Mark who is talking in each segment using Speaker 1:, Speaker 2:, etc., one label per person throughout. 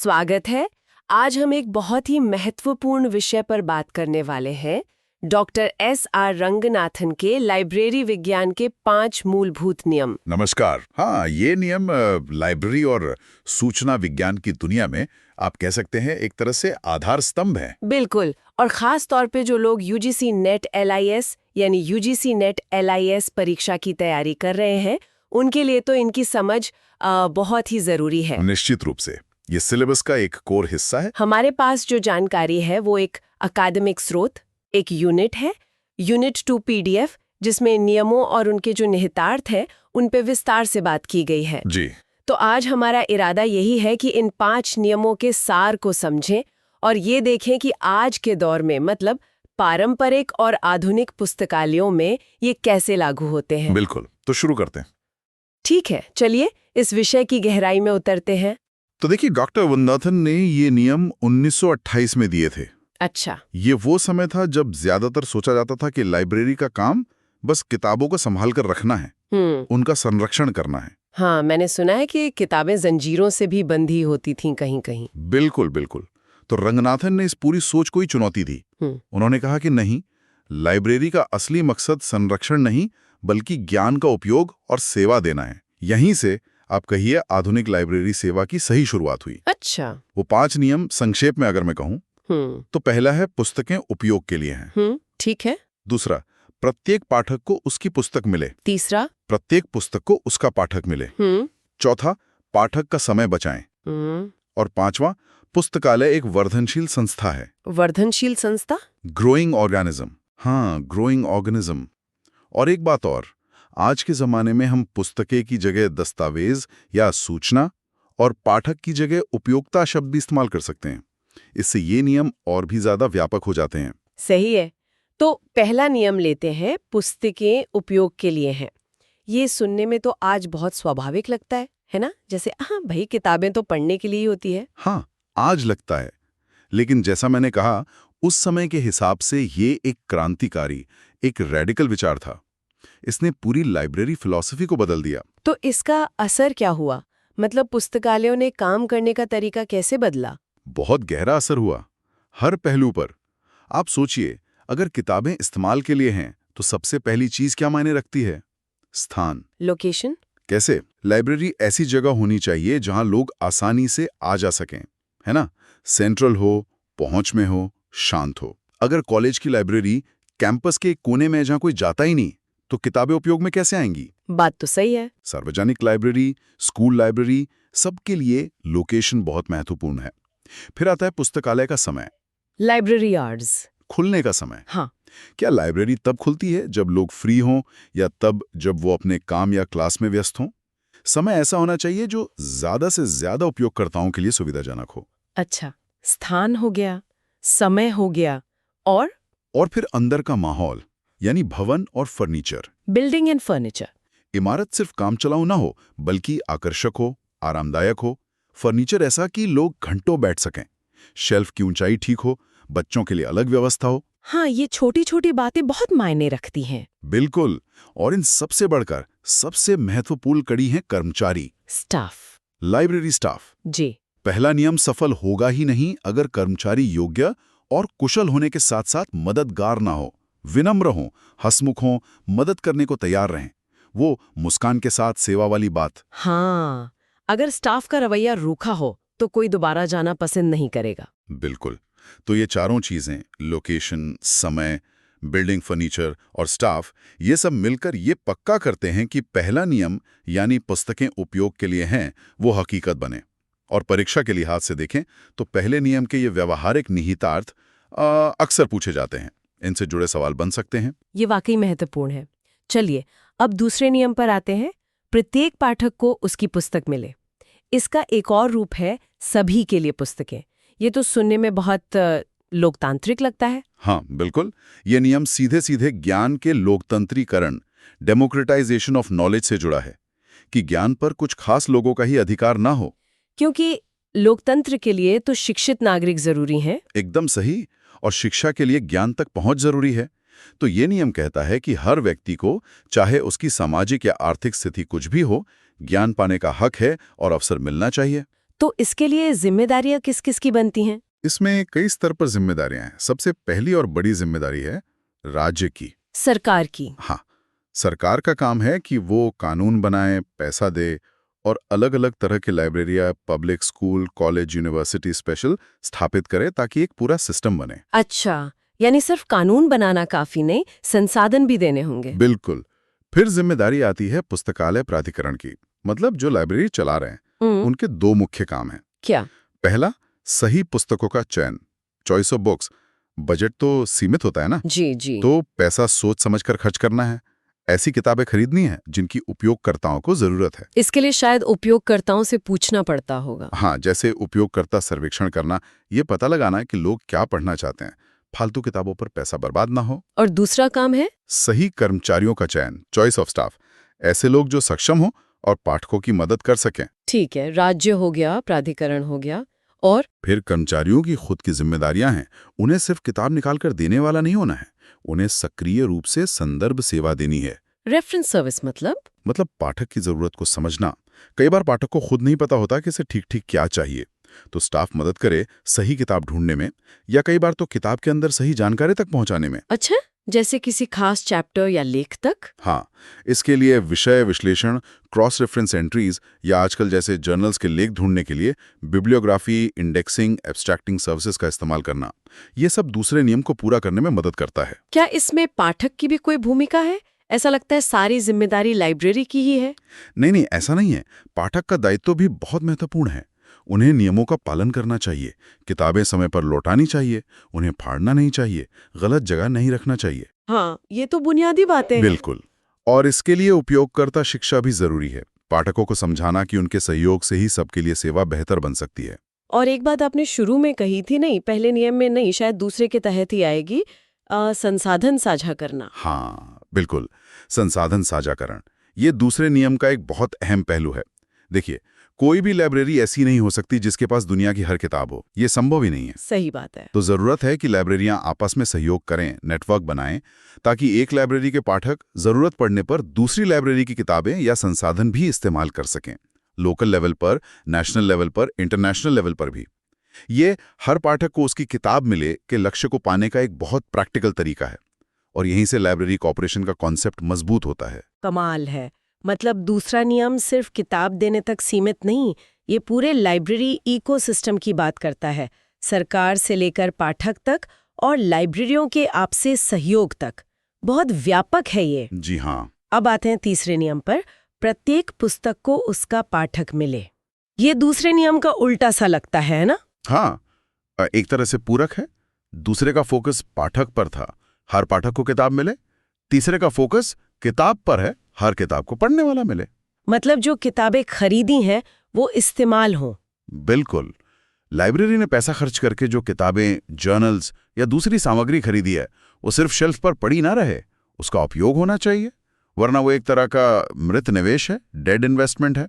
Speaker 1: स्वागत है। आज हम एक बहुत ही महत्वपूर्ण विषय पर बात करने वाले हैं, डॉक्टर S.R. रंगनाथन के लाइब्रेरी विज्ञान के 5 मूलभूत नियम।
Speaker 2: नमस्कार। हाँ, ये नियम लाइब्रेरी और सूचना विज्ञान की दुनिया में आप कह सकते हैं एक तरह से आधार स्तंभ है।
Speaker 1: बिल्कुल, और खास तौर पे जो लोग UGC नेट LIS यानी UGC नेट LIS परीक्षा की तैयारी कर रहे हैं, उनके लिए तो इनकी समझ बहुत ही जरूरी है।
Speaker 2: निश्चित रूप से ये सिलेबस का एक कोर हिस्सा है।
Speaker 1: हमारे पास जो जानकारी है वो एक अकादमिक स्रोत, एक यूनिट है, यूनिट 2 PDF, जिसमें नियमों और उनके जो निहितार्थ है उन पे विस्तार से बात की गई है।
Speaker 2: जी।
Speaker 1: तो आज हमारा इरादा यही है कि इन 5 नियमों के सार को समझें और ये देखें कि आज के दौर में, मतलब पारंपरिक और आधुनिक पुस्तकालयों में ये कैसे लागू होते हैं।
Speaker 2: बिल्कुल, तो शुरू करते हैं।
Speaker 1: ठीक है, चलिए इस विषय की गहराई में उतरते हैं।
Speaker 2: तो देखिए, डॉक्टर रंगनाथन ने ये नियम 1928 में दिए थे।
Speaker 1: अच्छा।
Speaker 2: ये वो समय था जब ज्यादातर सोचा जाता था कि लाइब्रेरी का काम बस किताबों को संभाल कर रखना है, उनका संरक्षण करना है।
Speaker 1: हाँ, मैंने सुना है कि किताबें जंजीरों से भी बंधी होती थीं कहीं कहीं।
Speaker 2: बिल्कुल बिल्कुल। तो रंगनाथन ने इस पूरी सोच को ही चुनौती दी। उन्होंने कहा कि नहीं, लाइब्रेरी का असली मकसद संरक्षण नहीं बल्कि ज्ञान का उपयोग और सेवा देना है। यहीं से आप कहिए आधुनिक लाइब्रेरी सेवा की सही शुरुआत हुई।
Speaker 1: अच्छा।
Speaker 2: वो 5 नियम संक्षेप में अगर मैं कहूं तो पहला है पुस्तकें उपयोग के लिए हैं।
Speaker 1: ठीक है।
Speaker 2: दूसरा, प्रत्येक पाठक को उसकी पुस्तक मिले।
Speaker 1: तीसरा,
Speaker 2: प्रत्येक पुस्तक को उसका पाठक मिले। चौथा, पाठक का समय बचाएं। और 5वां, पुस्तकालय एक वर्धनशील संस्था है।
Speaker 1: वर्धनशील संस्था?
Speaker 2: Growing organism. हाँ, ग्रोइंग ऑर्गेनिज्म। और एक बात और, आज के जमाने में हम पुस्तकें की जगह दस्तावेज या सूचना और पाठक की जगह उपयोक्ता शब्द भी इस्तेमाल कर सकते हैं। इससे ये नियम और भी ज्यादा व्यापक हो जाते हैं।
Speaker 1: सही है। तो पहला नियम लेते हैं, पुस्तकें उपयोग के लिए हैं। ये सुनने में तो आज बहुत स्वाभाविक लगता है ना? जैसे हाँ भाई, किताबें तो पढ़ने के लिए ही होती है।
Speaker 2: हाँ, आज लगता है, लेकिन जैसा मैंने कहा, उस समय के हिसाब से ये एक क्रांतिकारी, एक रेडिकल विचार था। इसने पूरी लाइब्रेरी फिलॉसफी को बदल दिया।
Speaker 1: तो इसका असर क्या हुआ? मतलब पुस्तकालयों ने काम करने का तरीका कैसे बदला?
Speaker 2: बहुत गहरा असर हुआ, हर पहलू पर। आप सोचिए, अगर किताबें इस्तेमाल के लिए हैं तो सबसे पहली चीज क्या मायने रखती है? स्थान,
Speaker 1: लोकेशन।
Speaker 2: कैसे? लाइब्रेरी ऐसी जगह होनी चाहिए जहां लोग आसानी से आ जा सकें, है ना? सेंट्रल हो, पहुंच में हो, शांत हो। अगर कॉलेज की लाइब्रेरी कैंपस के कोने में जहां कोई जाता ही नहीं, तो किताबें उपयोग में कैसे आएंगी?
Speaker 1: बात तो सही है।
Speaker 2: सार्वजनिक लाइब्रेरी, स्कूल लाइब्रेरी, सबके लिए लोकेशन बहुत महत्वपूर्ण है। फिर आता है पुस्तकालय का समय।
Speaker 1: लाइब्रेरी आवर्स,
Speaker 2: खुलने का समय।
Speaker 1: हाँ।
Speaker 2: क्या लाइब्रेरी तब खुलती है जब लोग फ्री हों या तब जब वो अपने काम या क्लास में व्यस्त हों? समय ऐसा होना चाहिए जो ज्यादा से ज्यादा उपयोगकर्ताओं के लिए सुविधाजनक हो।
Speaker 1: अच्छा, स्थान हो गया, समय हो गया, और
Speaker 2: फिर अंदर का माहौल, यानी भवन और फर्नीचर।
Speaker 1: Building and furniture.
Speaker 2: इमारत सिर्फ काम चलाऊ ना हो बल्कि आकर्षक हो, आरामदायक हो। फर्नीचर ऐसा कि लोग घंटों बैठ सकें। शेल्फ की ऊंचाई ठीक हो, बच्चों के लिए अलग व्यवस्था हो।
Speaker 1: हाँ, ये छोटी छोटी बातें बहुत मायने रखती हैं।
Speaker 2: बिल्कुल। और इन सबसे बढ़कर सबसे महत्वपूर्ण कड़ी है कर्मचारी,
Speaker 1: स्टाफ।
Speaker 2: Library staff.
Speaker 1: जी।
Speaker 2: पहला नियम सफल होगा ही नहीं अगर कर्मचारी योग्य और कुशल होने के साथ साथ मददगार ना हो, विनम्र हो, हंसमुख हो, मदद करने को तैयार रहें। वो मुस्कान के साथ सेवा वाली बात।
Speaker 1: हाँ, अगर स्टाफ का रवैया रूखा हो तो कोई दोबारा जाना पसंद नहीं करेगा।
Speaker 2: बिल्कुल। तो ये चारों चीजें, लोकेशन, समय, बिल्डिंग, फर्नीचर और स्टाफ, ये सब मिलकर ये पक्का करते हैं कि पहला नियम यानी पुस्तकें उपयोग के लिए हैं, वो हकीकत बने। और परीक्षा के लिहाज से देखें तो पहले नियम के ये व्यवहारिक निहितार्थ अक्सर पूछे जाते हैं। इनसे जुड़े सवाल बन सकते हैं।
Speaker 1: ये वाकई महत्वपूर्ण है। चलिए अब दूसरे नियम पर आते हैं, प्रत्येक पाठक को उसकी पुस्तक मिले। इसका एक और रूप है सभी के लिए पुस्तकें। ये तो सुनने में बहुत लोकतांत्रिक लगता है।
Speaker 2: हाँ बिल्कुल, ये नियम सीधे सीधे ज्ञान के लोकतंत्रीकरण, डेमोक्रेटाइजेशन ऑफ नॉलेज से जुड़ा है कि ज्ञान पर कुछ खास लोगों का ही अधिकार ना हो।
Speaker 1: क्योंकि लोकतंत्र के लिए तो शिक्षित नागरिक जरूरी हैं।
Speaker 2: एकदम सही। और शिक्षा के लिए ज्ञान तक पहुंच जरूरी है। तो ये नियम कहता है कि हर व्यक्ति को, चाहे उसकी सामाजिक या आर्थिक स्थिति कुछ भी हो, ज्ञान पाने का हक है और अवसर मिलना चाहिए।
Speaker 1: तो इसके लिए जिम्मेदारियां किस किस की बनती हैं?
Speaker 2: इसमें कई स्तर पर जिम्मेदारियां हैं। सबसे पहली और बड़ी जिम्मेदारी है राज्य की।
Speaker 1: सरकार की।
Speaker 2: हाँ, सरकार का काम है कि वो कानून बनाए, पैसा दे और अलग अलग तरह की Liberia, public school, college, university special स्थापित करे ताकि एक पूरा सिस्टम बने।
Speaker 1: अच्छा, यानी सिर्फ कानून बनाना काफी नहीं, संसाधन भी देने होंगे।
Speaker 2: बिल्कुल। फिर जिम्मेदारी आती है पुस्तकालय प्राधिकरण की, मतलब जो लाइब्रेरी चला रहे हैं। उनके दो मुख्य काम हैं।
Speaker 1: क्या?
Speaker 2: पहला, सही पुस्तकों का चयन, चॉइस ऑफ बुक्स। बजट तो सीमित होता है ना,
Speaker 1: जी जी।
Speaker 2: तो पैसा सोच समझकर खर्च करना है। ऐसी किताबें खरीदनी है जिनकी उपयोगकर्ताओं को जरूरत है।
Speaker 1: इसके लिए शायद उपयोगकर्ताओं से पूछना पड़ता होगा।
Speaker 2: हाँ, जैसे उपयोगकर्ता सर्वेक्षण करना, ये पता लगाना कि लोग क्या पढ़ना चाहते हैं, फालतू किताबों पर पैसा बर्बाद ना हो।
Speaker 1: और दूसरा काम है?
Speaker 2: सही कर्मचारियों का चयन, चॉइस ऑफ स्टाफ। ऐसे लोग जो सक्षम हो और पाठकों की मदद कर सकें।
Speaker 1: ठीक है, राज्य हो गया, प्राधिकरण हो गया, और
Speaker 2: फिर कर्मचारियों की खुद की जिम्मेदारियां हैं। उन्हें सिर्फ किताब निकालकर देने वाला नहीं होना है, उन्हें सक्रिय रूप से संदर्भ सेवा देनी है।
Speaker 1: रेफरेंस सर्विस मतलब
Speaker 2: पाठक की जरूरत को समझना। कई बार पाठक को खुद नहीं पता होता कि इसे ठीक ठीक क्या चाहिए, तो स्टाफ मदद करे सही किताब ढूंढने में, या कई बार तो किताब के अंदर सही जानकारी तक पहुंचाने में।
Speaker 1: अच्छा, जैसे किसी खास चैप्टर या लेख तक?
Speaker 2: हाँ, इसके लिए विषय विश्लेषण, क्रॉस रेफरेंस एंट्रीज, या आजकल जैसे जर्नल्स के लेख ढूंढने के लिए बिब्लियोग्राफी, इंडेक्सिंग, एब्स्ट्रैक्टिंग सर्विसेज का इस्तेमाल करना, ये सब दूसरे नियम को पूरा करने में मदद करता है।
Speaker 1: क्या इसमें पाठक की भी कोई भूमिका है? ऐसा लगता है सारी जिम्मेदारी लाइब्रेरी की ही है।
Speaker 2: नहीं, ऐसा नहीं है। पाठक का दायित्व भी बहुत महत्वपूर्ण है। उन्हें नियमों का पालन करना चाहिए, किताबें समय पर लौटानी चाहिए, उन्हें फाड़ना नहीं चाहिए, गलत जगह नहीं रखना चाहिए।
Speaker 1: हाँ, ये तो बुनियादी बातें हैं।
Speaker 2: बिल्कुल। और इसके लिए उपयोगकर्ता शिक्षा भी जरूरी है। पाठकों को समझाना कि उनके सहयोग से ही सबके लिए सेवा बेहतर बन सकती है।
Speaker 1: और एक बात आपने शुरू में कही थी, नहीं पहले नियम में नहीं, शायद दूसरे के तहत ही आएगी, संसाधन साझा करना।
Speaker 2: हाँ, बिल्कुल। संसाधन साझाकरण ये दूसरे नियम का एक बहुत अहम पहलू है। देखिए, कोई भी लाइब्रेरी ऐसी नहीं हो सकती जिसके पास दुनिया की हर किताब हो। ये संभव ही नहीं है।
Speaker 1: सही बात है।
Speaker 2: तो जरूरत है कि लाइब्रेरियां आपस में सहयोग करें, नेटवर्क बनाएं, ताकि एक लाइब्रेरी के पाठक जरूरत पड़ने पर दूसरी लाइब्रेरी की किताबें या संसाधन भी इस्तेमाल कर सकें। लोकल लेवल पर, नेशनल लेवल पर, इंटरनेशनल लेवल पर भी। ये हर पाठक को उसकी किताब मिले के लक्ष्य को पाने का एक बहुत प्रैक्टिकल तरीका है, और यहीं से लाइब्रेरी कॉर्पोरेशन का कॉन्सेप्ट मजबूत होता है।
Speaker 1: कमाल है। मतलब दूसरा नियम सिर्फ किताब देने तक सीमित नहीं, ये पूरे लाइब्रेरी इकोसिस्टम की बात करता है, सरकार से लेकर पाठक तक और लाइब्रेरियों के आपसी सहयोग तक। बहुत व्यापक है ये।
Speaker 2: जी हाँ।
Speaker 1: अब आते हैं तीसरे नियम पर, प्रत्येक पुस्तक को उसका पाठक मिले। ये दूसरे नियम का उल्टा सा लगता है ना?
Speaker 2: हाँ, एक तरह से पूरक है। दूसरे का फोकस पाठक पर था, हर पाठक को किताब मिले। तीसरे का फोकस किताब पर है, हर किताब को पढ़ने वाला मिले।
Speaker 1: मतलब जो किताबें खरीदी हैं वो इस्तेमाल हों।
Speaker 2: बिल्कुल। लाइब्रेरी ने पैसा खर्च करके जो किताबें, जर्नल्स या दूसरी सामग्री खरीदी है, वो सिर्फ शेल्फ पर पड़ी ना रहे, उसका उपयोग होना चाहिए, वरना वो एक तरह का मृत निवेश है, डेड इन्वेस्टमेंट है।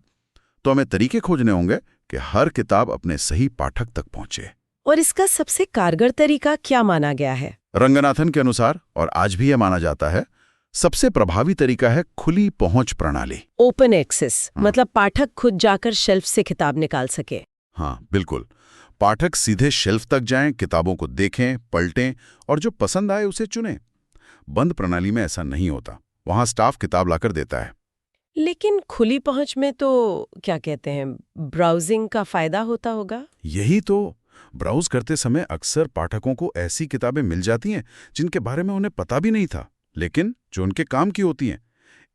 Speaker 2: तो हमें तरीके खोजने होंगे कि हर किताब अपने सही पाठक तक पहुंचे।
Speaker 1: और इसका सबसे कारगर तरीका क्या माना गया है?
Speaker 2: रंगनाथन के अनुसार, और आज भी यह माना जाता है, सबसे प्रभावी तरीका है खुली पहुंच प्रणाली।
Speaker 1: ओपन एक्सेस, मतलब पाठक खुद जाकर शेल्फ से किताब निकाल सके।
Speaker 2: हाँ, बिल्कुल। पाठक सीधे शेल्फ तक जाएं, किताबों को देखें, पलटें और जो पसंद आए उसे चुनें। बंद प्रणाली में ऐसा नहीं होता, वहां स्टाफ किताब लाकर देता है।
Speaker 1: लेकिन खुली पहुंच में तो क्या कहते हैं, ब्राउजिंग का फायदा होता होगा?
Speaker 2: यही तो, ब्राउज करते समय अक्सर पाठकों को ऐसी किताबें मिल जाती हैं जिनके बारे में उन्हें पता भी नहीं था, लेकिन जो उनके काम की होती हैं।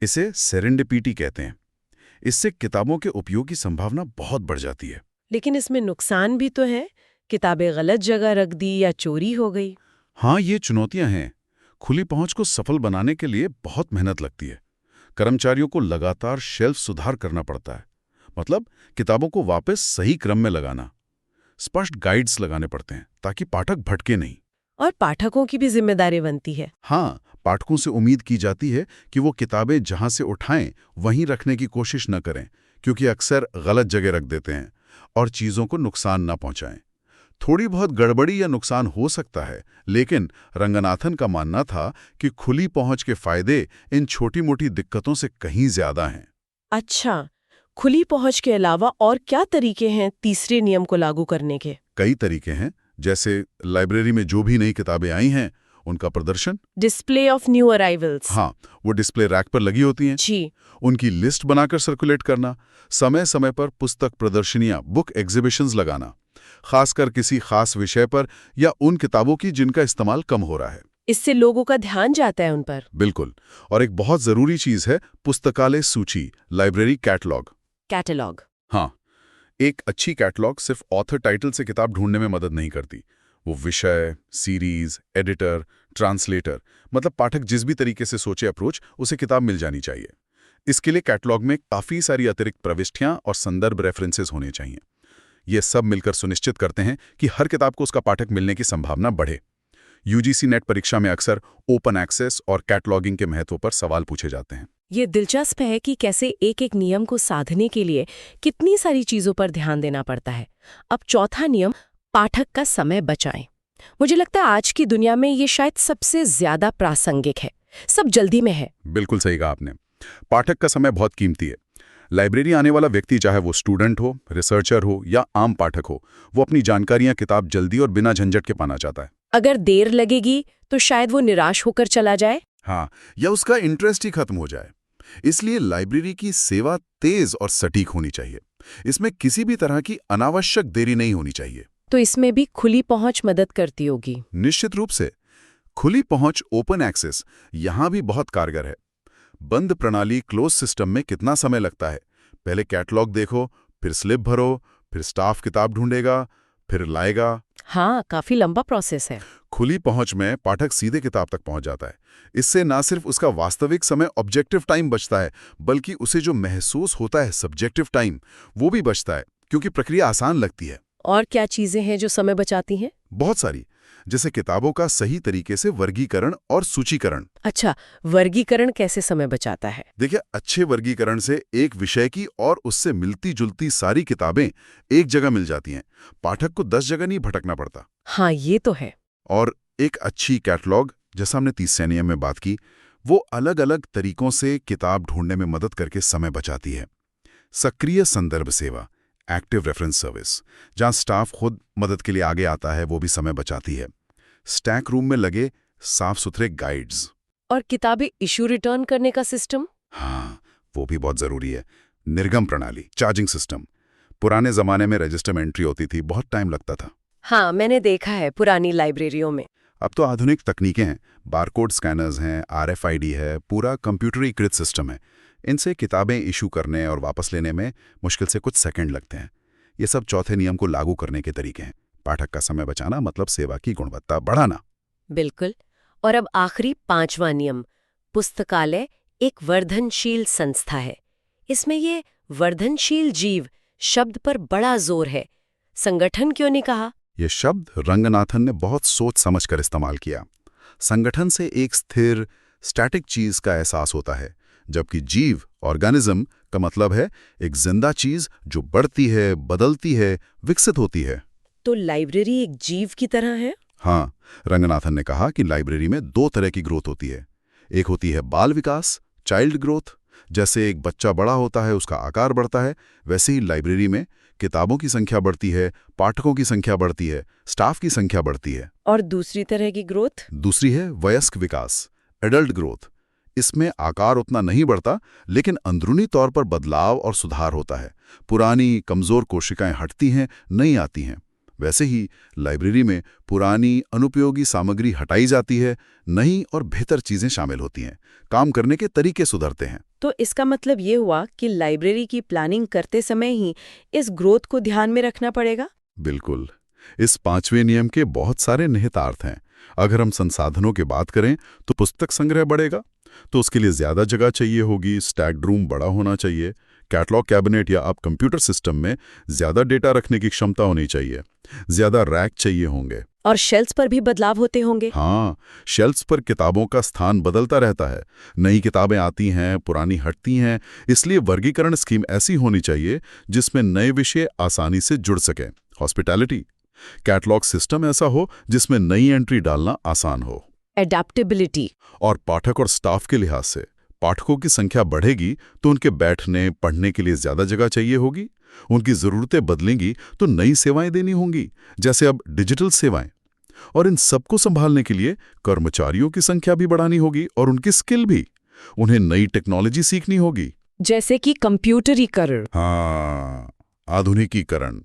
Speaker 2: इसे सेरेंडिपिटी कहते हैं। इससे किताबों के उपयोग की संभावना बहुत बढ़ जाती है।
Speaker 1: लेकिन इसमें नुकसान भी तो है, किताबें गलत जगह रख दी या चोरी हो गई।
Speaker 2: हाँ, ये चुनौतियां हैं। खुली पहुंच को सफल बनाने के लिए बहुत मेहनत लगती है। कर्मचारियों को लगातार शेल्फ सुधार करना पड़ता है, मतलब किताबों को वापस सही क्रम में लगाना। स्पष्ट गाइड्स लगाने पड़ते हैं ताकि पाठक भटके नहीं।
Speaker 1: और पाठकों की भी जिम्मेदारी बनती है।
Speaker 2: हाँ, पाठकों से उम्मीद की जाती है कि वो किताबें जहां से उठाएं वहीं रखने की कोशिश न करें, क्योंकि अक्सर गलत जगह रख देते हैं और चीज़ों को नुकसान न पहुंचाएं। थोड़ी बहुत गड़बड़ी या नुकसान हो सकता है, लेकिन रंगनाथन का मानना था कि खुली पहुंच के फायदे इन छोटी मोटी दिक्कतों से कहीं ज्यादा हैं।
Speaker 1: अच्छा, खुली पहुंच के अलावा और क्या तरीके हैं तीसरे नियम को लागू करने के?
Speaker 2: कई तरीके हैं, जैसे लाइब्रेरी में जो भी नई किताबें आई हैं उनका प्रदर्शन।
Speaker 1: Display of new arrivals.
Speaker 2: हाँ, वो डिस्प्ले रैक पर लगी होती हैं।
Speaker 1: जी।
Speaker 2: उनकी लिस्ट बनाकर सर्कुलेट करना, समय समय पर पुस्तक प्रदर्शनियां, बुक एग्जीबिशंस लगाना, खासकर किसी खास विषय पर या उन किताबों की जिनका इस्तेमाल कम हो रहा है।
Speaker 1: इससे लोगों का ध्यान जाता है उन पर।
Speaker 2: बिल्कुल। और एक बहुत जरूरी चीज है पुस्तकालय सूची, लाइब्रेरी कैटलॉग।
Speaker 1: कैटलॉग।
Speaker 2: हाँ, एक अच्छी कैटलॉग सिर्फ ऑथर टाइटल से किताब ढूंढने में मदद नहीं करती। वो विषय, सीरीज, एडिटर, ट्रांसलेटर, मतलब पाठक जिस भी तरीके से सोचे अप्रोच, उसे किताब मिल जानी चाहिए। इसके लिए कैटलॉग में काफ़ी सारी अतिरिक्त प्रविष्टियां और संदर्भ रेफरेंसेस होने चाहिए। ये सब मिलकर सुनिश्चित करते हैं कि हर किताब को उसका पाठक मिलने की संभावना बढ़े। यूजीसी नेट परीक्षा में अक्सर ओपन एक्सेस और कैटलॉगिंग के महत्व पर सवाल पूछे जाते हैं।
Speaker 1: ये दिलचस्प है कि कैसे एक एक नियम को साधने के लिए कितनी सारी चीजों पर ध्यान देना पड़ता है। अब चौथा नियम, पाठक का समय बचाएं। मुझे लगता है आज की दुनिया में ये शायद सबसे ज्यादा प्रासंगिक है। सब जल्दी में है।
Speaker 2: बिल्कुल सही कहा आपने। पाठक का समय बहुत कीमती है। लाइब्रेरी आने वाला व्यक्ति, चाहे वो स्टूडेंट हो, रिसर्चर हो या आम पाठक हो, वो अपनी जानकारियां किताब जल्दी और बिना झंझट के पाना चाहता है।
Speaker 1: अगर देर लगेगी तो शायद वो निराश होकर चला जाए।
Speaker 2: हाँ, या उसका इंटरेस्ट ही खत्म हो जाए। इसलिए लाइब्रेरी की सेवा तेज और सटीक होनी चाहिए। इसमें किसी भी तरह की अनावश्यक देरी नहीं होनी चाहिए।
Speaker 1: तो इसमें भी खुली पहुंच मदद करती होगी।
Speaker 2: निश्चित रूप से। खुली पहुंच, ओपन एक्सेस, यहां भी बहुत कारगर है। बंद प्रणाली, क्लोज सिस्टम में कितना समय लगता है? पहले कैटलॉग देखो, फिर स्लिप भरो, फिर स्टाफ किताब ढूंढेगा, फिर लाएगा।
Speaker 1: हाँ, काफी लंबा प्रोसेस है।
Speaker 2: खुली पहुंच में पाठक सीधे किताब तक पहुंच जाता है। इससे ना सिर्फ उसका वास्तविक समय, ऑब्जेक्टिव टाइम बचता है, बल्कि उसे जो महसूस होता है सब्जेक्टिव टाइम, वो भी बचता है, क्योंकि प्रक्रिया आसान लगती है।
Speaker 1: और क्या चीजें हैं जो समय बचाती हैं?
Speaker 2: बहुत सारी, जैसे किताबों का सही तरीके से वर्गीकरण और सूचीकरण।
Speaker 1: अच्छा, वर्गीकरण कैसे समय बचाता है?
Speaker 2: देखिए, अच्छे वर्गीकरण से एक विषय की और उससे मिलती जुलती सारी किताबें एक जगह मिल जाती हैं। पाठक को 10 जगह नहीं भटकना पड़ता।
Speaker 1: हाँ, ये तो है।
Speaker 2: और एक अच्छी कैटलॉग, जैसा हमने तीसरे नियम में बात की, वो अलग अलग तरीकों से किताब ढूंढने में मदद करके समय बचाती है। सक्रिय संदर्भ सेवा, एक्टिव रेफरेंस सर्विस, जहां स्टाफ खुद मदद के लिए आगे आता है, वो भी समय बचाती है। स्टैक रूम में लगे साफ सुथरे गाइड्स।
Speaker 1: और किताबें इशू रिटर्न करने का सिस्टम?
Speaker 2: हाँ, वो भी बहुत जरूरी है। निर्गम प्रणाली, चार्जिंग सिस्टम। पुराने जमाने में रजिस्टर में एंट्री होती थी, बहुत टाइम लगता था।
Speaker 1: हाँ, मैंने देखा है पुरानी लाइब्रेरियों में।
Speaker 2: अब तो आधुनिक तकनीकें हैं, बारकोड स्कैनर्स हैं, RFID है, पूरा कंप्यूटरीकृत सिस्टम है। इनसे किताबें इशू करने और वापस लेने में मुश्किल से कुछ सेकंड लगते हैं। ये सब चौथे नियम को लागू करने के तरीके हैं। पाठक का समय बचाना मतलब सेवा की गुणवत्ता बढ़ाना।
Speaker 1: बिल्कुल। और अब आखिरी 5वां नियम, पुस्तकालय एक वर्धनशील संस्था है। इसमें ये वर्धनशील जीव शब्द पर बड़ा जोर है। संगठन क्यों नहीं कहा?
Speaker 2: ये शब्द रंगनाथन ने बहुत सोच समझकर इस्तेमाल किया। संगठन से एक स्थिर, स्टैटिक चीज का एहसास होता है, जबकि जीव, ऑर्गेनिज्म, का मतलब है एक जिंदा चीज जो बढ़ती है, बदलती है, विकसित होती है।
Speaker 1: तो लाइब्रेरी एक जीव की तरह है?
Speaker 2: हाँ, रंगनाथन ने कहा कि लाइब्रेरी में 2 तरह की ग्रोथ होती है। एक होती है बाल विकास, चाइल्ड ग्रोथ। जैसे एक बच्चा बड़ा होता है, उसका आकार बढ़ता है, वैसे ही लाइब्रेरी में किताबों की संख्या बढ़ती है, पाठकों की संख्या बढ़ती है, स्टाफ की संख्या बढ़ती है।
Speaker 1: और दूसरी तरह की ग्रोथ?
Speaker 2: दूसरी है वयस्क विकास, एडल्ट ग्रोथ। इसमें आकार उतना नहीं बढ़ता, लेकिन अंदरूनी तौर पर बदलाव और सुधार होता है। पुरानी कमजोर कोशिकाएं हटती हैं, नई आती हैं। वैसे ही लाइब्रेरी में पुरानी अनुपयोगी सामग्री हटाई जाती है, नई और बेहतर चीजें शामिल होती हैं। काम करने के तरीके सुधरते हैं।
Speaker 1: तो इसका मतलब ये हुआ कि लाइब्रेरी की प्लानिंग करते समय ही इस ग्रोथ को ध्यान में रखना पड़ेगा?
Speaker 2: बिल्कुल। इस 5वें नियम के बहुत सारे निहितार्थ हैं। अगर हम संसाधनों की बात करें तो पुस्तक संग्रह बढ़ेगा, तो उसके लिए ज्यादा जगह चाहिए होगी, स्टैक्ड रूम बड़ा होना चाहिए, कैटलॉग कैबिनेट या अब कंप्यूटर सिस्टम में ज्यादा डेटा रखने की क्षमता होनी चाहिए, ज्यादा रैक चाहिए होंगे।
Speaker 1: और शेल्फ्स पर भी बदलाव होते होंगे?
Speaker 2: हाँ, शेल्फ्स पर किताबों का स्थान बदलता रहता है। नई किताबें आती हैं, पुरानी हटती हैं। इसलिए वर्गीकरण स्कीम ऐसी होनी चाहिए जिसमें नए विषय आसानी से जुड़ सकें। हॉस्पिटैलिटी, कैटलॉग सिस्टम ऐसा हो जिसमें नई एंट्री डालना आसान हो।
Speaker 1: एडेप्टेबिलिटी।
Speaker 2: और पाठक और स्टाफ के लिहाज से पाठकों की संख्या बढ़ेगी तो उनके बैठने पढ़ने के लिए ज्यादा जगह चाहिए होगी, उनकी जरूरतें बदलेंगी तो नई सेवाएं देनी होंगी, जैसे अब डिजिटल सेवाएं। और इन सबको संभालने के लिए कर्मचारियों की संख्या भी बढ़ानी होगी और उनकी स्किल भी। उन्हें नई टेक्नोलॉजी सीखनी होगी,
Speaker 1: जैसे कि कंप्यूटरीकरण।
Speaker 2: हाँ, आधुनिकीकरण।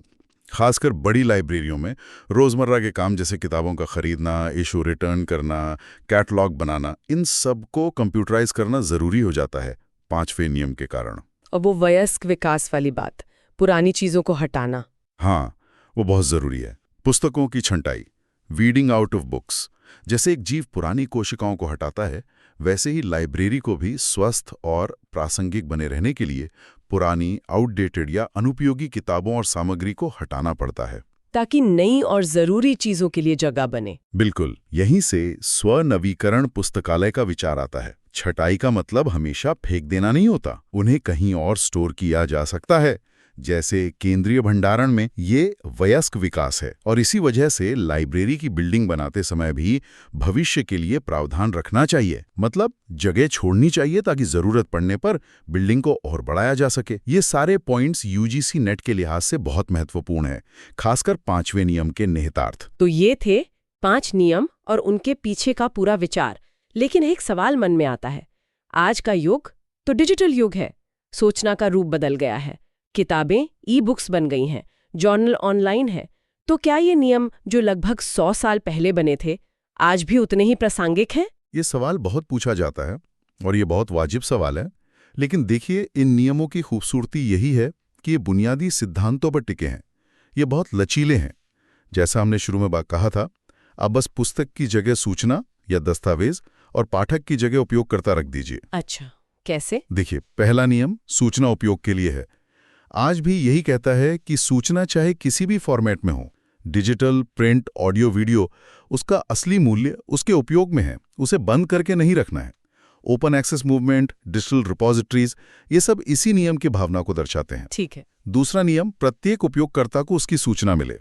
Speaker 2: खासकर बड़ी लाइब्रेरियों में रोजमर्रा के काम जैसे किताबों का खरीदना, इशू रिटर्न करना, कैटलॉग बनाना, इन सब को कंप्यूटराइज करना जरूरी हो जाता है 5वें नियम के कारण।
Speaker 1: और वो वयस्क विकास वाली बात, पुरानी चीजों को हटाना।
Speaker 2: हाँ, वो बहुत जरूरी है। पुस्तकों की छंटाई, वीडिंग आउट ऑफ बुक्स। जैसे एक जीव पुरानी कोशिकाओं को हटाता है, वैसे ही लाइब्रेरी को भी स्वस्थ और प्रासंगिक बने रहने के लिए पुरानी, आउटडेटेड या अनुपयोगी किताबों और सामग्री को हटाना पड़ता है,
Speaker 1: ताकि नई और जरूरी चीजों के लिए जगह बने।
Speaker 2: बिल्कुल। यहीं से स्वनवीकरण पुस्तकालय का विचार आता है। छटाई का मतलब हमेशा फेंक देना नहीं होता, उन्हें कहीं और स्टोर किया जा सकता है, जैसे केंद्रीय भंडारण में। ये वयस्क विकास है और इसी वजह से लाइब्रेरी की बिल्डिंग बनाते समय भी भविष्य के लिए प्रावधान रखना चाहिए। मतलब जगह छोड़नी चाहिए ताकि जरूरत पड़ने पर बिल्डिंग को और बढ़ाया जा सके। ये सारे पॉइंट्स यूजीसी नेट के लिहाज से बहुत महत्वपूर्ण है, खासकर 5वें नियम के निहितार्थ।
Speaker 1: तो ये थे 5 नियम और उनके पीछे का पूरा विचार। लेकिन एक सवाल मन में आता है, आज का युग तो डिजिटल युग है, सोचना का रूप बदल गया है, किताबें ई-बुक्स बन गई हैं, जर्नल ऑनलाइन है, तो क्या ये नियम जो लगभग 100 साल पहले बने थे, आज भी उतने ही प्रासंगिक हैं?
Speaker 2: ये सवाल बहुत पूछा जाता है और ये बहुत वाजिब सवाल है। लेकिन देखिए, इन नियमों की खूबसूरती यही है कि ये बुनियादी सिद्धांतों पर टिके हैं। ये बहुत लचीले हैं। जैसा हमने शुरू में बात कहा था, अब बस पुस्तक की जगह सूचना या दस्तावेज और पाठक की जगह उपयोगकर्ता रख दीजिए।
Speaker 1: अच्छा, कैसे?
Speaker 2: देखिए, पहला नियम सूचना उपयोग के लिए है। आज भी यही कहता है कि सूचना चाहे किसी भी फॉर्मेट में हो, डिजिटल, प्रिंट, ऑडियो, वीडियो, उसका असली मूल्य उसके उपयोग में है, उसे बंद करके नहीं रखना है। Open access movement, digital repositories, ये सब इसी नियम की भावना को दर्शाते हैं।
Speaker 1: ठीक है।
Speaker 2: दूसरा नियम, प्रत्येक उपयोगकर्ता को उसकी सूचना मिले।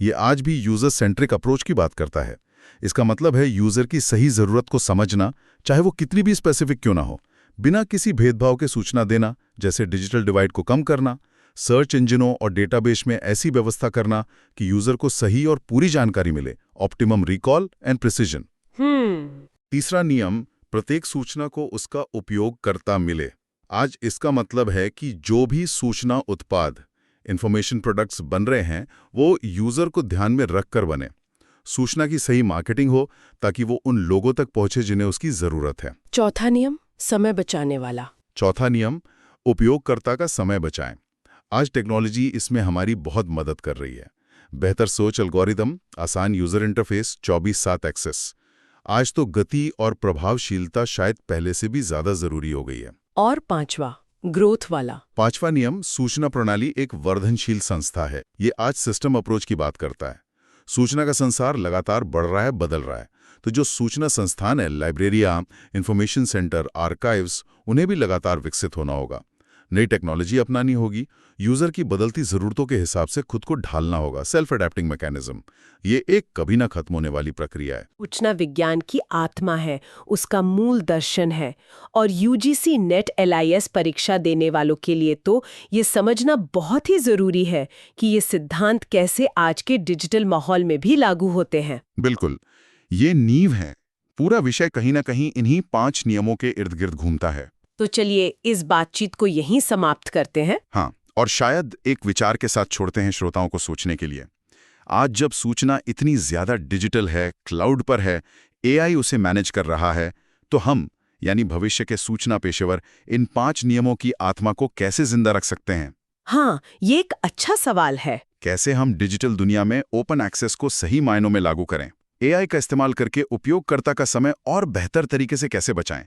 Speaker 2: ये आज भी यूजर सेंट्रिक अप्रोच की बात करता है। इसका मतलब है यूजर की सही जरूरत को समझना, चाहे वो कितनी भी स्पेसिफिक क्यों ना हो, बिना किसी भेदभाव के सूचना देना, जैसे डिजिटल डिवाइड को कम करना, सर्च इंजनों और डेटाबेस में ऐसी व्यवस्था करना कि यूजर को सही और पूरी जानकारी मिले, ऑप्टिमम रिकॉल एंड प्रिसिजन। तीसरा नियम, प्रत्येक सूचना को उसका उपयोगकर्ता मिले। आज इसका मतलब है कि जो भी सूचना उत्पाद, इंफॉर्मेशन प्रोडक्ट्स बन रहे हैं, वो यूजर को ध्यान में रखकर बने। सूचना की सही मार्केटिंग हो ताकि वो उन लोगों तक पहुंचे जिन्हें उसकी जरूरत है।
Speaker 1: चौथा नियम, समय बचाने वाला।
Speaker 2: चौथा नियम, उपयोगकर्ता का समय बचाएं। आज टेक्नोलॉजी इसमें हमारी बहुत मदद कर रही है। बेहतर सोच एल्गोरिदम, आसान यूजर इंटरफेस, 24/7 एक्सेस। आज तो गति और प्रभावशीलता शायद पहले से भी ज्यादा जरूरी हो गई है।
Speaker 1: और पांचवा, ग्रोथ वाला।
Speaker 2: पांचवा नियम, सूचना प्रणाली एक वर्धनशील संस्था है। ये आज सिस्टम अप्रोच की बात करता है। सूचना का संसार लगातार बढ़ रहा है, बदल रहा है, तो जो सूचना संस्थान है, लाइब्रेरियां, इंफॉर्मेशन सेंटर, आर्काइव्स, उन्हें भी लगातार विकसित होना होगा। नई टेक्नोलॉजी अपनानी होगी, यूजर की बदलती जरूरतों के हिसाब से खुद को ढालना होगा। सेल्फ अडेप्टिंग मैकेनिज्म, ये एक कभी ना खत्म होने वाली प्रक्रिया है।
Speaker 1: सूचना विज्ञान की आत्मा है, उसका मूल दर्शन है। और यूजीसी नेट LIS परीक्षा देने वालों के लिए तो ये समझना बहुत ही जरूरी है कि ये सिद्धांत कैसे आज के डिजिटल माहौल में भी लागू होते हैं।
Speaker 2: बिल्कुल, ये नींव है। पूरा विषय कहीं ना कहीं इन्हीं 5 नियमों के इर्द गिर्द घूमता है।
Speaker 1: तो चलिए इस बातचीत को यहीं समाप्त करते हैं।
Speaker 2: हाँ, और शायद एक विचार के साथ छोड़ते हैं श्रोताओं को सोचने के लिए। आज जब सूचना इतनी ज्यादा डिजिटल है, क्लाउड पर है, AI उसे मैनेज कर रहा है, तो हम यानी भविष्य के सूचना पेशेवर इन 5 नियमों की आत्मा को कैसे जिंदा रख सकते हैं?
Speaker 1: हाँ, ये एक अच्छा सवाल है।
Speaker 2: कैसे हम डिजिटल दुनिया में ओपन एक्सेस को सही मायनों में लागू करें? AI का इस्तेमाल करके उपयोगकर्ता का समय और बेहतर तरीके से कैसे बचाएं?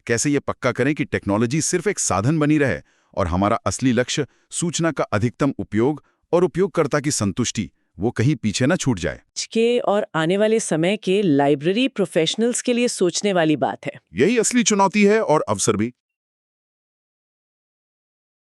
Speaker 2: कैसे ये पक्का करें कि टेक्नोलॉजी सिर्फ एक साधन बनी रहे और हमारा असली लक्ष्य सूचना का अधिकतम उपयोग और उपयोगकर्ता की संतुष्टि वो कहीं पीछे न छूट जाए।
Speaker 1: के और आने वाले समय के लाइब्रेरी प्रोफेशनल्स के लिए सोचने वाली बात है।
Speaker 2: यही असली चुनौती है और अवसर भी।